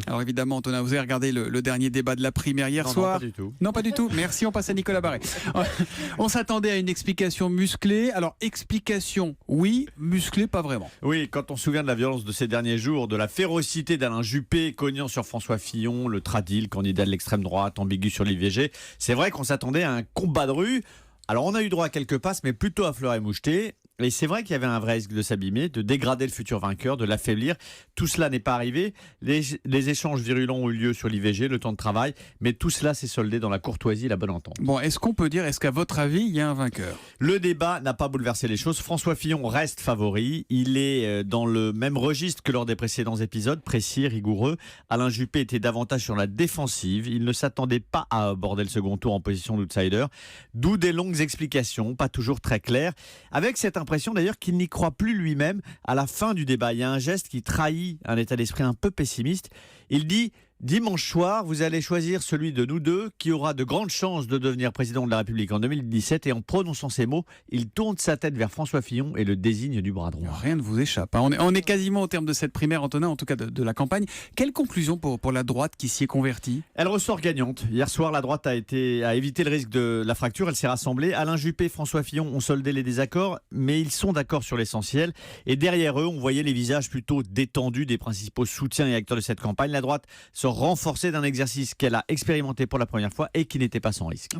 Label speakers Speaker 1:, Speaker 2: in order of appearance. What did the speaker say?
Speaker 1: Alors évidemment, Antonin, vous avez regardé le dernier débat de la primaire hier soir?
Speaker 2: Non, pas du tout.
Speaker 1: Non, pas du tout. Merci, on passe à Nicolas Barré. On s'attendait à une explication musclée. Alors, explication, oui, musclée, pas vraiment.
Speaker 2: Oui, quand on se souvient de la violence de ces derniers jours, de la férocité d'Alain Juppé, cognant sur François Fillon, le tradil, candidat de l'extrême droite, ambigu sur l'IVG, c'est vrai qu'on s'attendait à un combat de rue. Alors, on a eu droit à quelques passes, mais plutôt à fleur et moucheté. Et c'est vrai qu'il y avait un vrai risque de s'abîmer, de dégrader le futur vainqueur, de l'affaiblir. Tout cela n'est pas arrivé. Les échanges virulents ont eu lieu sur l'IVG, le temps de travail, mais tout cela s'est soldé dans la courtoisie et la bonne entente.
Speaker 1: Bon, est-ce qu'on peut dire, est-ce qu'à votre avis, il y a un vainqueur?
Speaker 2: Le débat n'a pas bouleversé les choses. François Fillon reste favori. Il est dans le même registre que lors des précédents épisodes, précis, rigoureux. Alain Juppé était davantage sur la défensive. Il ne s'attendait pas à aborder le second tour en position d'outsider. D'où des longues explications, pas toujours très claires, avec cette impression d'ailleurs qu'il n'y croit plus lui-même. À la fin du débat, il y a un geste qui trahit un état d'esprit un peu pessimiste. Il dit: dimanche soir, vous allez choisir celui de nous deux qui aura de grandes chances de devenir président de la République en 2017. Et en prononçant ces mots, il tourne sa tête vers François Fillon et le désigne du bras droit.
Speaker 1: Rien ne vous échappe. On est quasiment au terme de cette primaire, Antonin, en tout cas de la campagne. Quelle conclusion pour la droite qui s'y est convertie?
Speaker 2: Elle ressort gagnante. Hier soir, la droite a évité le risque de la fracture. Elle s'est rassemblée. Alain Juppé et François Fillon ont soldé les désaccords, mais ils sont d'accord sur l'essentiel. Et derrière eux, on voyait les visages plutôt détendus des principaux soutiens et acteurs de cette campagne. La droite sort renforcée d'un exercice qu'elle a expérimenté pour la première fois et qui n'était pas sans risque.